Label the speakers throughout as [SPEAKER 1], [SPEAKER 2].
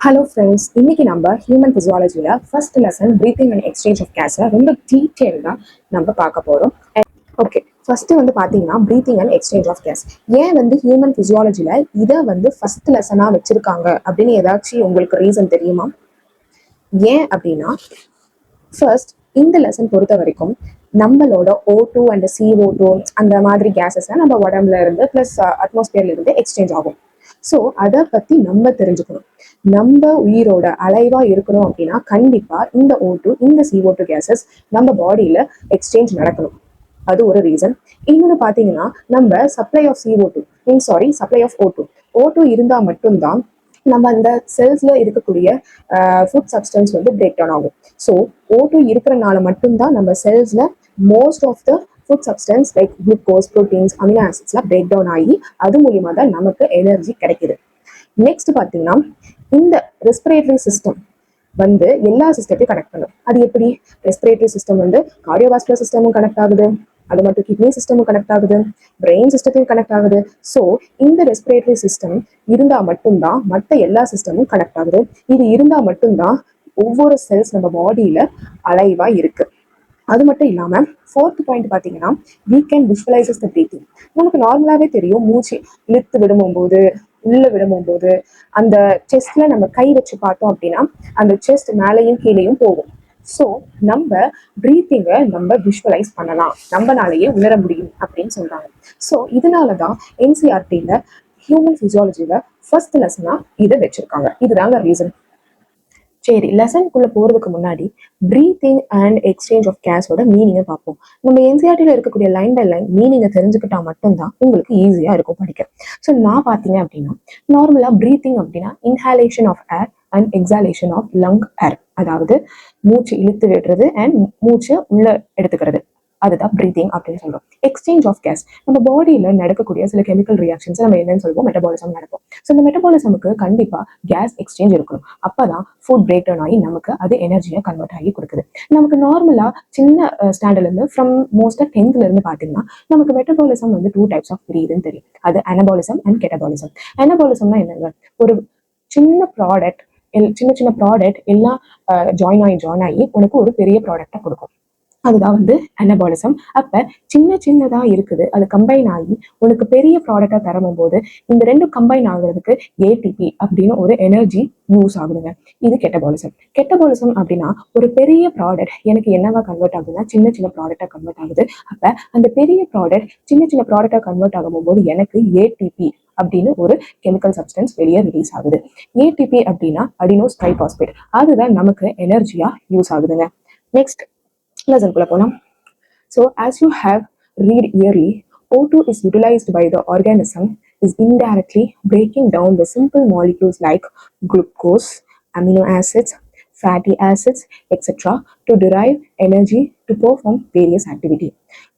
[SPEAKER 1] Hello friends, இன்னைக்கு நம்ம human ஃபிசியாலஜியில் first lesson breathing and exchange of கேஸை ரொம்ப டீட்டெயில்டாக நம்ம பார்க்க போகிறோம். ஓகே, ஃபர்ஸ்ட் பார்த்தீங்கன்னா breathing and exchange of gas. ஏன் ஹியூமன் ஃபிசியாலஜியில் இதை ஃபர்ஸ்ட் லெசனாக வச்சிருக்காங்க அப்படின்னு ஏதாச்சும் உங்களுக்கு ரீசன் தெரியுமா? ஏன் அப்படின்னா, ஃபர்ஸ்ட் இந்த லெசன் பொறுத்த வரைக்கும் நம்மளோட O2 அண்ட் CO2 அந்த மாதிரி கேஸஸை நம்ம உடம்புல இருந்து ப்ளஸ் அட்மாஸ்பியர்ல இருந்து எக்ஸ்சேஞ்ச் ஆகும். ஸோ அதை பற்றி நம்ம தெரிஞ்சுக்கணும். நம்ம உயிரோட அலைவா இருக்கணும் அப்படின்னா கண்டிப்பா இந்த O2 இந்த CO2 கேசஸ் நம்ம பாடியில எக்ஸ்சேஞ்ச் நடக்கணும். அது ஒரு ரீசன். இன்னொன்று பார்த்தீங்கன்னா, நம்ம supply of supply of O2 இருந்தால் மட்டும்தான் நம்ம அந்த செல்ஸ்ல இருக்கக்கூடிய ஃபுட் சப்ஸ்டன்ஸ் பிரேக் டவுன் ஆகும். ஸோ O2 இருக்கிறனால மட்டும்தான் நம்ம செல்ஸ்ல most of the food substance like glucose, proteins, amino ஆசிட்ஸ்லாம் பிரேக் டவுன் ஆகி அது மூலியமா தான் நமக்கு எனர்ஜி கிடைக்குது. நெக்ஸ்ட் பார்த்தீங்கன்னா, இந்த ரெஸ்பிரேட்டரி சிஸ்டம் எல்லா சிஸ்டத்தையும் கனெக்ட் பண்ணும். அது எப்படி? ரெஸ்பிரேட்டரி சிஸ்டம் கார்டியோவாஸ்குலர் சிஸ்டமும் கனெக்ட் ஆகுது, அது மட்டும் கிட்னி சிஸ்டமும் கனெக்ட் ஆகுது, பிரெயின் சிஸ்டத்தையும் கனெக்ட் ஆகுது. ஸோ இந்த ரெஸ்பிரேட்டரி சிஸ்டம் இருந்தால் மட்டும்தான் மற்ற எல்லா சிஸ்டமும் கனெக்ட் ஆகுது. இது இருந்தால் மட்டும்தான் ஒவ்வொரு செல்ஸ் நம்ம பாடியில அலைவா இருக்கு. அது மட்டும் இல்லாம ஃபோர்த் பாயிண்ட் பாத்தீங்கன்னா, we can visualize the breathing. நமக்கு நார்மலாவே தெரியும், மூச்சு இழுத்து விடும்போது உள்ள விடும்போது அந்த செஸ்ட்ல நம்ம கை வச்சு பார்த்தோம் அப்படின்னா அந்த செஸ்ட் மேலையும் கீழையும் போகும். ஸோ நம்ம பிரீத்திங்கை நம்ம விஷுவலைஸ் பண்ணலாம், நம்மளாலேயே உணர முடியும் அப்படின்னு சொல்றாங்க. ஸோ இதனாலதான் NCERT ஹியூமன் பிசியாலஜியில ஃபர்ஸ்ட் லெசனா இதை வச்சிருக்காங்க. இதுதாங்க ரீசன். சரி, லெசனுக்குள்ள போறதுக்கு முன்னாடி பிரீத்திங் அண்ட் எக்ஸ்சேஞ்ச் ஆஃப் கேஸோட மீனிங்கை பார்ப்போம். நம்ம NCERTல இருக்கக்கூடிய லைன் பை லைன் மீனிங்கை தெரிஞ்சுக்கிட்டா மட்டும்தான் உங்களுக்கு ஈஸியா இருக்கும் படிக்க. ஸோ நான் பார்த்தீங்க அப்படின்னா, நார்மலா பிரீத்திங் அப்படின்னா inhalation of air and exhalation of lung air, அதாவது மூச்சு இழுத்து விடுறது அண்ட் மூச்சு உள்ள எடுத்துக்கிறது, அதுதான் பிரீத்திங் அப்படின்னு சொல்றோம். எக்ஸ்சேஞ்ச் ஆஃப் கேஸ் நம்ம பாடியில நடக்கக்கூடிய சில கெமிக்கல் ரியாக்ஷன்ஸ் நம்ம என்னன்னு சொல்லுவோம், மெட்டபாலிசம் நடக்கும். ஸோ இந்த மெட்டபாலிசமுக்கு கண்டிப்பா கேஸ் எக்ஸ்சேஞ்ச் இருக்கணும். அப்பதான் ஃபுட் பிரேக் டவுன் ஆகி நமக்கு அது எனர்ஜியா கன்வெர்ட் ஆகி கொடுக்குது. நமக்கு நார்மலா சின்ன ஸ்டாண்டர்ட்ல இருந்து ஃப்ரம் மோஸ்டா 10th இருந்து பாத்தீங்கன்னா நமக்கு மெட்டபாலிசம் 2 டைப்ஸ் ஆஃப் பிரியுதுன்னு தெரியும். அது அனபாலிசம் அண்ட் கெட்டபாலிசம். அனபாலிசம்னா என்னங்க? ஒரு சின்ன ப்ராடக்ட் சின்ன சின்ன ப்ராடக்ட் எல்லாம் ஜாயின் ஆகி உனக்கு ஒரு பெரிய ப்ராடக்டா கொடுக்கும். அதுதான் அனபாலிசம். அப்ப சின்ன சின்னதா இருக்குது, அது கம்பைன் ஆகி உனக்கு பெரிய ப்ராடக்டா தரும் போது இந்த ரெண்டும் கம்பைன் ஆகுறதுக்கு ATP அப்படின்னு ஒரு எனர்ஜி யூஸ் ஆகுதுங்க. இது கெட்டபாலிசம். கெட்டபாலிசம் அப்படின்னா ஒரு பெரிய ப்ராடக்ட் எனக்கு என்னவா கன்வெர்ட் ஆகுதுன்னா சின்ன சின்ன ப்ராடக்டா கன்வெர்ட் ஆகுது. அப்ப அந்த பெரிய ப்ராடக்ட் சின்ன சின்ன ப்ராடக்டா கன்வெர்ட் ஆகும்போது எனக்கு ATP அப்படின்னு ஒரு கெமிக்கல் சப்ஸ்டன்ஸ் வெளியே ரிலீஸ் ஆகுது. ATP அப்படின்னா அடினோஸ் ட்ரைபாஸ்பேட், அதுதான் நமக்கு எனர்ஜியா யூஸ் ஆகுதுங்க. நெக்ஸ்ட் லெசனுக்குள்ள போலாம். So as you have read yearly, O2 is utilized by the organism is indirectly breaking down the simple molecules like glucose, amino acids, fatty acids, etc. to derive energy to perform various activity.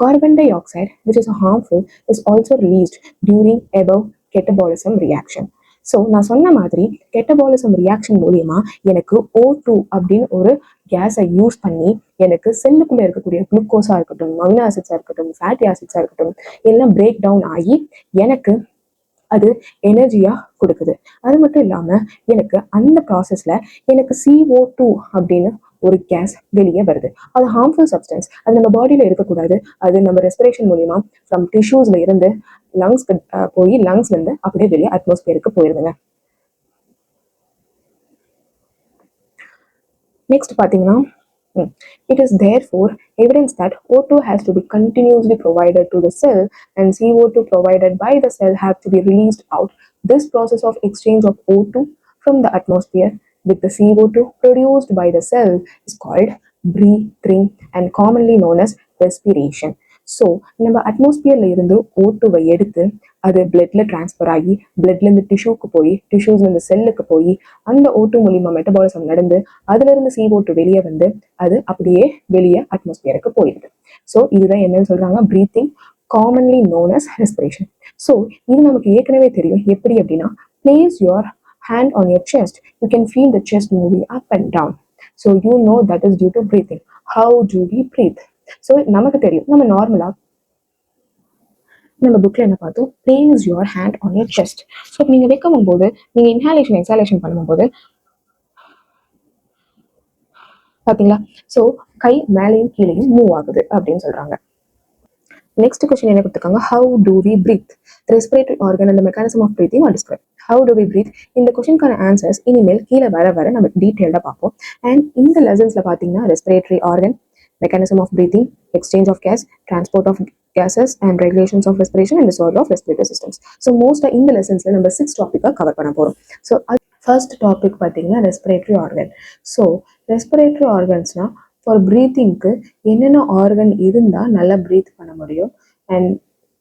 [SPEAKER 1] Carbon dioxide, which is harmful, is also released during above catabolism reaction. So நான் சொன்ன மாதிரி catabolism reaction மூலியமா எனக்கு O2 அப்படின்னு ஒரு கேஸை use பண்ணி எனக்கு செல்லுக்குள்ள இருக்கக்கூடிய குளுக்கோஸா இருக்கட்டும், அமினோ ஆசிட்ஸா இருக்கட்டும், ஃபேட்டி ஆசிட்ஸா இருக்கட்டும் எல்லாம் பிரேக் டவுன் ஆகி எனக்கு அது எனர்ஜியா கொடுக்குது. அது மட்டும் இல்லாம எனக்கு அந்த ப்ராசஸ்ல எனக்கு CO2 அப்படின்னு ஒரு கேஸ் வெளியே வருது. அது ஹார்ம்ஃபுல் சப்ஸ்டன்ஸ், அது நம்ம பாடியில இருக்கக்கூடாது. அது நம்ம ரெஸ்பிரேஷன் மூலியமா ஃப்ரம் டிஷ்யூஸ்ல இருந்து லங்ஸ்க்கு போய் லங்ஸ்ல இருந்து அப்படியே வெளியே அட்மாஸ்பியருக்கு போயிருதுங்க. நெக்ஸ்ட் பாத்தீங்கன்னா, it is therefore evidence that O2 has to be continuously provided to the cell and CO2 provided by the cell have to be released out. This process of exchange of O2 from the atmosphere with the CO2 produced by the cell is called breathing and commonly known as respiration. So நம்ம அட்மாஸ்பியர்ல இருந்து O2வை எடுத்து அது பிளட்ல transfer ஆகி பிளட்ல இருந்து டிஷ்யூக்கு போய் டிஷ்யூஸ்ல இருந்து செல்லுக்கு போய் அந்த O2 மூலியமா மெட்டபாலிசம் நடந்து அதுல இருந்து CO2 வெளியே அது அப்படியே வெளியே அட்மாஸ்பியருக்கு போயிடுது. ஸோ இதுதான் என்னன்னு சொல்றாங்க, breathing, commonly known as respiration. So இது நமக்கு ஏற்கனவே தெரியும். எப்படி அப்படின்னா, place your hand on your chest, you can feel the chest moving up and down. So you know that is due to breathing. How do we breathe? So நமக்கு தெரியும், நம்ம நார்மலா நம்ம புக்ல என்ன பார்த்தோம், place your hand on your chest. So நீங்க வைக்கும் போது நீங்க இன்ஹாலேஷன் எக்ஸாலேஷன் பண்ணும்போது பாத்தீங்களா? ஸோ கை மேலேயும் கீழேயும் மூவ் ஆகுது அப்படின்னு சொல்றாங்க. நெக்ஸ்ட் கொஸ்டின் என்ன கொடுத்துருக்காங்க, how do we breathe, respiratory organ and mechanism of breathing or describe. How do we breathe, இந்த கொஸ்டினுக்கான ஆன்சர்ஸ் இனிமேல் கீழே வர வர நம்ம டீட்டெயில்டாக பார்ப்போம். அண்ட் இந்த லெசன்ஸ்ல பார்த்தீங்கன்னா respiratory organ, mechanism of breathing, exchange of gas, transport of gases and regulations of respiration and disorder of respiratory systems. So most இந்த லெசன்ஸ்ல நம்ம 6 டாபிக்கா கவர் பண்ண போறோம். ஸோ ஃபர்ஸ்ட் டாபிக் பார்த்தீங்கன்னா ரெஸ்பிரேட்டரி ஆர்கன். ஸோ ரெஸ்பிரேட்டரி ஆர்கன்ஸ்னா for ப்ரீத்திங்க்கு என்னென்ன organ இருந்தால் நல்லா ப்ரீத் பண்ண முடியும் அண்ட்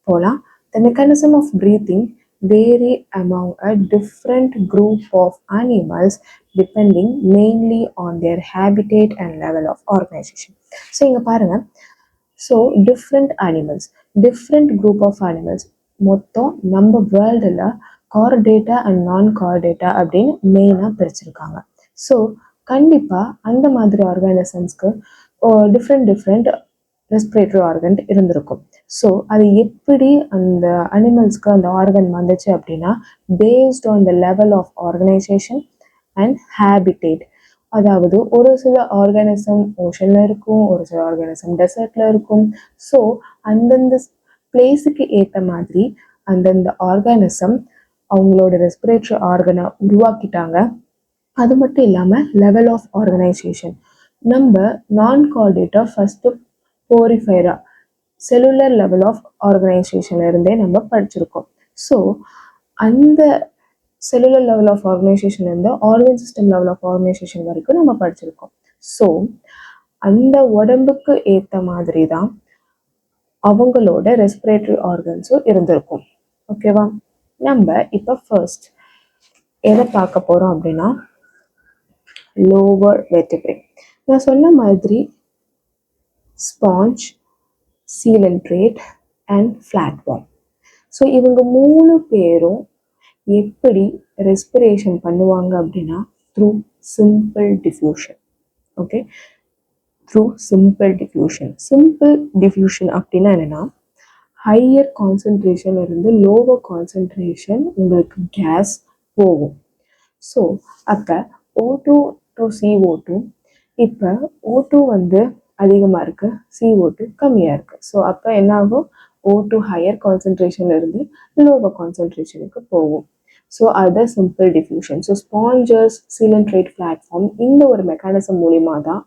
[SPEAKER 1] போகலாம். The mechanism of breathing vary among a different group of animals depending mainly on their habitat and level of organization. So இங்கே பாருங்க, so different group of animals மொத்தம் நம்ம வேர்ல்டில் கார்டேட்டா அண்ட் நான் கார்டேட்டா அப்படின்னு மெயினாக பிரிச்சிருக்காங்க. ஸோ கண்டிப்பாக அந்த மாதிரி ஆர்கானிசம்ஸ்க்கு டிஃப்ரெண்ட் ரெஸ்பிரேட்டரி ஆர்கன் இருந்திருக்கும். ஸோ அது எப்படி அந்த அனிமல்ஸ்க்கு அந்த ஆர்கன் வந்துச்சு அப்படின்னா based on the level of organization and habitat. அதாவது ஒரு சில ஆர்கானிசம் ஓஷன்ல இருக்கும், ஒரு சில ஆர்கானிசம் டெசர்ட்ல இருக்கும். ஸோ அந்தந்த பிளேஸுக்கு ஏற்ற மாதிரி அந்தந்த ஆர்கானிசம் அவங்களோட ரெஸ்பிரேட்டரி ஆர்கனை உருவாக்கிட்டாங்க. அது மட்டும் இல்லாமல் லெவல் ஆஃப் ஆர்கனைசேஷன், நம்ம non chordata first porifera cellular level of ஆர்கனைசேஷன்ல இருந்தே நம்ம படிச்சிருக்கோம். ஸோ அந்த செல்லுலர் லெவல் ஆஃப் ஆர்கனைசேஷன்ல இருந்து organ system level of organization வரைக்கும் நம்ம படிச்சிருக்கோம். ஸோ அந்த உடம்புக்கு ஏற்ற மாதிரி தான் அவங்களோட ரெஸ்பிரேட்டரி ஆர்கன்ஸும் இருந்திருக்கும். ஓகேவா? நம்ம இப்போ ஃபர்ஸ்ட் எதை பார்க்க போறோம் அப்படின்னா லோவர் வெர்டிப்ரே. நான் சொன்ன மாதிரி ஸ்பாஞ்ச், சீலன்ட்ரேட் அண்ட் ஃபிளாட்வார்ம். ஸோ இவங்க 3 பேரும் எப்படி ரெஸ்பிரேஷன் பண்ணுவாங்க அப்படின்னா through simple diffusion. Okay, through simple diffusion அப்படின்னா என்னன்னா ஹையர் கான்சன்ட்ரேஷன்ல இருந்து லோவர் கான்சன்ட்ரேஷன் உங்களுக்கு கேஸ் போகும். ஸோ அப்போ O2 டு CO2, இப்போ O2 வந்து அதிகமாக இருக்கு, CO2 கம்மியாக இருக்கு. ஸோ அப்போ என்ன ஆகும், O2 ஹையர் கான்சன்ட்ரேஷன்ல இருந்து லோவர் கான்சன்ட்ரேஷனுக்கு போகும். ஸோ அது simple diffusion. So sponges, coelenterate, platform இந்த ஒரு மெக்கானிசம் மூலிமா தான்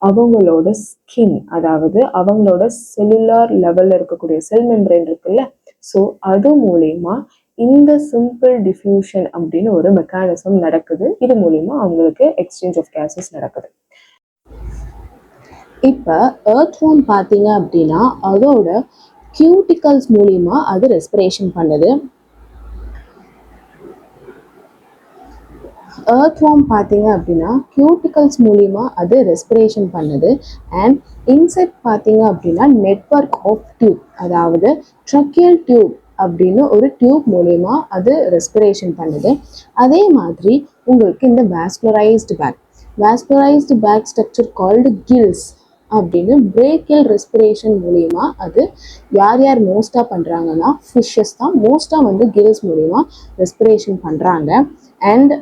[SPEAKER 1] அவங்களோட ஸ்கின், அதாவது அவங்களோட செல்லுலார் லெவலில் இருக்கக்கூடிய செல் மெம்பரேன் இருக்குல்ல, ஸோ அது மூலிமா இந்த சிம்பிள் டிஃப்யூஷன் அப்படின்னு ஒரு மெக்கானிசம் நடக்குது. இது மூலிமா அவங்களுக்கு எக்ஸ்சேஞ்ச் ஆஃப் கேசஸ் நடக்குது. இப்போ எர்த்வார்ம் பார்த்தீங்க அப்படின்னா அதோட கியூட்டிகல்ஸ் மூலிமா அது ரெஸ்பிரேஷன் பண்ணுது. எர்த்வார்ம் பார்த்தீங்க அப்படின்னா கியூட்டிகல்ஸ் மூலிமா அது ரெஸ்பிரேஷன் பண்ணுது. அண்ட் இன்செக்ட் பார்த்தீங்க அப்படின்னா நெட்வொர்க் ஆஃப் டியூப், அதாவது ட்ரக்கியல் டியூப் அப்படின்னு ஒரு டியூப் மூலிமா அது ரெஸ்பிரேஷன் பண்ணுது. அதே மாதிரி உங்களுக்கு இந்த வாஸ்குலரைஸ்டு பேக் ஸ்ட்ரக்சர் கால்டு கில்ஸ் அப்படின்னு பிரேக்கியல் ரெஸ்பிரேஷன் மூலிமா அது யார் மோஸ்ட்டாக பண்ணுறாங்கன்னா ஃபிஷ்ஷஸ் தான் மோஸ்ட்டாக வந்து கில்ஸ் மூலிமா ரெஸ்பிரேஷன் பண்ணுறாங்க. அண்ட்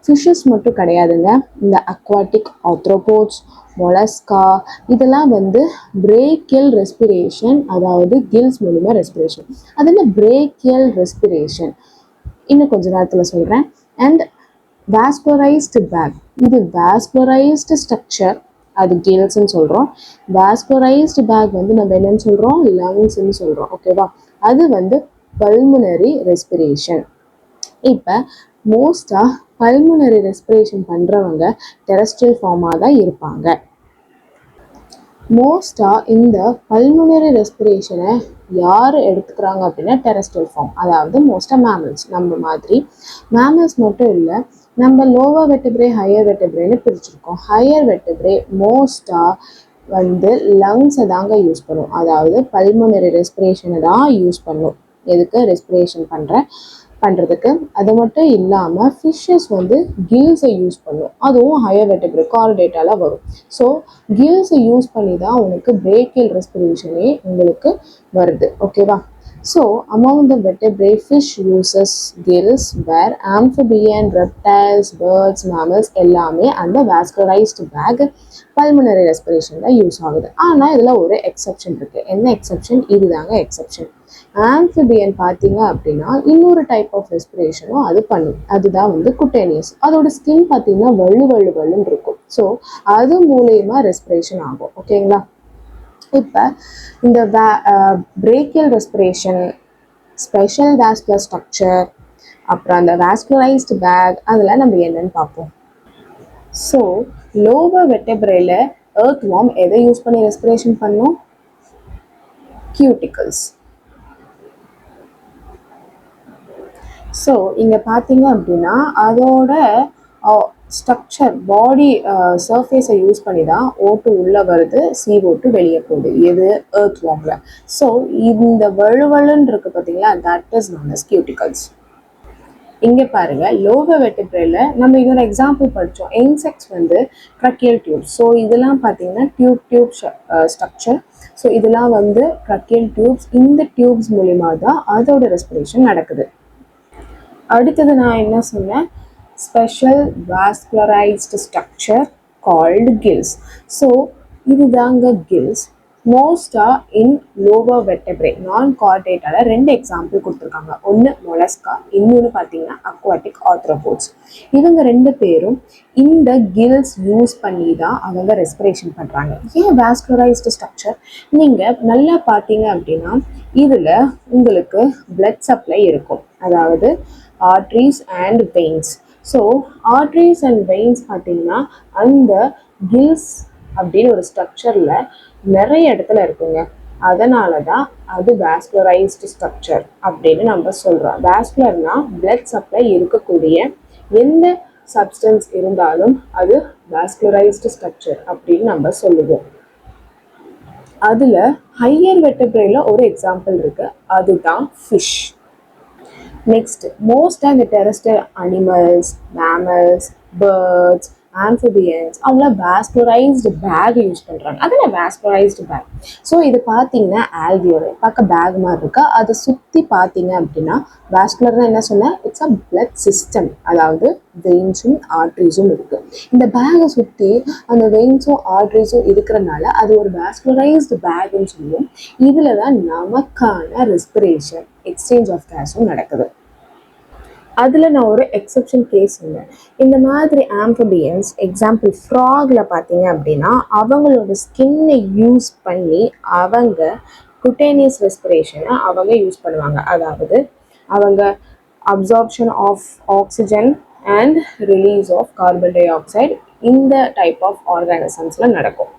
[SPEAKER 1] ஃபிஷ்ஷஸ் மட்டும் கிடையாதுங்க, இந்த அக்வாட்டிக் ஆர்த்ரோபோட்ஸ், மொலஸ்கா இதெல்லாம் வந்து பிரேக்கியல் ரெஸ்பிரேஷன், அதாவது கில்ஸ் மூலிமா ரெஸ்பிரேஷன். அது என்ன பிரேக்கியல் ரெஸ்பிரேஷன் இன்னும் கொஞ்ச நேரத்தில் சொல்கிறேன். அண்ட் வாஸ்குலரைஸ்டு பேக், இது வாஸ்குலரைஸ்டு ஸ்ட்ரக்சர், அது கில்ஸ்ன்னு சொல்கிறோம். வாஸ்குலரைஸ்டு பேக் வந்து நம்ம என்னன்னு சொல்கிறோம், லங்ஸ்ன்னு சொல்கிறோம். ஓகேவா? அது வந்து பல்முனரி ரெஸ்பிரேஷன். இப்போ மோஸ்ட்டாக பல்முனரி ரெஸ்பிரேஷன் பண்ணுறவங்க டெரஸ்ட்ரியல் ஃபார்மாக தான் இருப்பாங்க. மோஸ்ட்டாக இந்த பல்முனரி ரெஸ்பிரேஷனை யார் எடுத்துக்கிறாங்க அப்படின்னா டெரஸ்ட்ரியல் ஃபார்ம், அதாவது மோஸ்ட்டாக மேமல்ஸ். நம்ம மாதிரி மேமல்ஸ் மட்டும் இல்லை, நம்ம லோவர் வெர்டிப்ரே ஹையர் வெர்டிப்ரேன்னு பிரிச்சிருக்கோம். ஹையர் வெர்டிப்ரே மோஸ்ட்டாக வந்து லங்ஸை தாங்க யூஸ் பண்ணும், அதாவது பல்முனரி ரெஸ்பிரேஷனை தான் யூஸ் பண்ணும். எதுக்கு? ரெஸ்பிரேஷன் பண்ணுறதுக்கு. அது மட்டும் இல்லாமல் ஃபிஷ்ஷஸ் வந்து கில்ஸை யூஸ் பண்ணும், அதுவும் ஹையர் வெர்டிப்ரே கார்டேட்டால வரும். ஸோ கில்ஸை யூஸ் பண்ணி தான் உங்களுக்கு பிரேக்கியல் ரெஸ்பிரேஷனே உங்களுக்கு வருது. ஓகேவா? So, among the vertebrate, fish uses gills, where amphibian, reptiles, birds, mammals எல்லாமே அந்த vascularized bag pulmonary respiration தான் யூஸ் ஆகுது. ஆனால் இதில் ஒரு எக்ஸப்ஷன் இருக்குது. என்ன எக்ஸப்ஷன்? இதுதாங்க எக்ஸப்ஷன். ஆம்ஃபிபியன் பார்த்தீங்க அப்படின்னா இன்னொரு டைப் ஆஃப் ரெஸ்பிரேஷனும் அது பண்ணும். அதுதான் வந்து குட்டேனியஸ். அதோட ஸ்கின் பார்த்தீங்கன்னா வள்ளுன்னு இருக்கும். ஸோ அது மூலயமா ரெஸ்பிரேஷன் ஆகும். ஓகேங்களா? இப்போ இந்த brachial respiration, special vascular structure, அப்புறம் அந்த வாஸ்குலரைஸ்டு பேக், அதெல்லாம் நம்ம என்னன்னு பார்ப்போம். ஸோ லோவர் வெர்டெப்ரேல எர்த் வார்ம் எதை யூஸ் பண்ணி ரெஸ்பிரேஷன் பண்ணும்? கியூட்டிகல்ஸ். ஸோ இங்கே பார்த்தீங்க அப்படின்னா அதோட ஸ்ட்ரக்சர், பாடி சர்ஃபேஸை யூஸ் பண்ணி தான் ஓட்டு உள்ளே வருது, CO2 வெளியே போகுது. எது? எர்த் வார்மில். ஸோ இந்த வழுவழுன்னு இருக்கு பார்த்தீங்களா, that is not as cuticles. இங்கே பாருங்க, லோவர் வெர்டெப்ரேல நம்ம இன்னொரு எக்ஸாம்பிள் படித்தோம். இன்செக்ட்ஸ் வந்து ட்ரக்கியல் டியூப். ஸோ இதெல்லாம் பார்த்தீங்கன்னா டியூப் ஸ்ட்ரக்சர். ஸோ இதெல்லாம் வந்து ட்ரக்கியல் டியூப்ஸ். இந்த டியூப்ஸ் மூலிமா தான் அதோட ரெஸ்பிரேஷன் நடக்குது. அடுத்தது நான் என்ன சொன்னேன்? Special vascularised structure called gills. So இதுதாங்க கில்ஸ். மோஸ்டாக இன் லோவர் வெர்டெப்ரே நான் கார்டேட்டால 2 எக்ஸாம்பிள் கொடுத்துருக்காங்க. ஒன்று மொலஸ்கா, இன்னொன்று பார்த்தீங்கன்னா அக்வாட்டிக் ஆர்த்ரோபோட்ஸ். இவங்க 2 பேரும் இந்த கில்ஸ் யூஸ் பண்ணி தான் அவங்க ரெஸ்பிரேஷன் பண்ணுறாங்க. ஏன் வாஸ்குலரைஸ்டு ஸ்ட்ரக்சர்? நீங்கள் நல்லா பார்த்தீங்க அப்படின்னா இதில் உங்களுக்கு பிளட் சப்ளை இருக்கும், அதாவது arteries and veins. So arteries and veins பார்த்தீங்கன்னா அந்த கில்ஸ் அப்படின்னு ஒரு ஸ்ட்ரக்சரில் நிறைய இடத்துல இருக்குங்க. அதனால தான் அது வாஸ்குலரைஸ்டு ஸ்ட்ரக்சர் அப்படின்னு நம்ம சொல்கிறோம். வாஸ்குலர்னா பிளட் சப்ளை இருக்கக்கூடிய எந்த சப்ஸ்டன்ஸ் இருந்தாலும் அது வாஸ்குலரைஸ்டு ஸ்ட்ரக்சர் அப்படின்னு நம்ம சொல்லுவோம். அதில் ஹையர் வெர்டெப்ரேல ஒரு எக்ஸாம்பிள் இருக்குது, அதுதான் ஃபிஷ். நெக்ஸ்ட், மோஸ்ட்டாக இந்த terrestrial animals, mammals, birds, amphibians அவங்களாம் வாஸ்குலரைஸ்டு பேக் யூஸ் பண்ணுறாங்க. அதில் வாஸ்குலரைஸ்டு பேக். ஸோ இது பார்த்தீங்கன்னா ஆல்வியோட பார்க்க பேக் மாதிரி இருக்கா, அதை சுற்றி பார்த்தீங்க அப்படின்னா வாஸ்குலர்னா என்ன சொன்னேன்? இட்ஸ் அ பிளட் சிஸ்டம், அதாவது வெயின்ஸும் ஆர்ட்ரிஸும் இருக்குது. இந்த பேகை சுற்றி அந்த வெயின்ஸும் ஆர்ட்ரிஸும் இருக்கிறனால அது ஒரு வாஸ்குலரைஸ்டு பேக்னு சொல்லுவோம். இதில் தான் நமக்கான ரெஸ்பிரேஷன், எக்ஸ்சேஞ்ச் ஆஃப் கேஸும் நடக்குது. அதில் நான் ஒரு எக்ஸப்ஷன் கேஸ் சொன்னேன். இந்த மாதிரி ஆம்ஃபிபியன்ஸ், எக்ஸாம்பிள் ஃப்ராகில் பார்த்தீங்க அப்படின்னா அவங்களோட ஸ்கின்னை யூஸ் பண்ணி அவங்க குட்டேனியஸ் ரெஸ்பிரேஷனை அவங்க யூஸ் பண்ணுவாங்க. அதாவது அவங்க absorption of oxygen and release of carbon dioxide இந்த டைப் ஆஃப் ஆர்கானிசம்ஸில் நடக்கும்.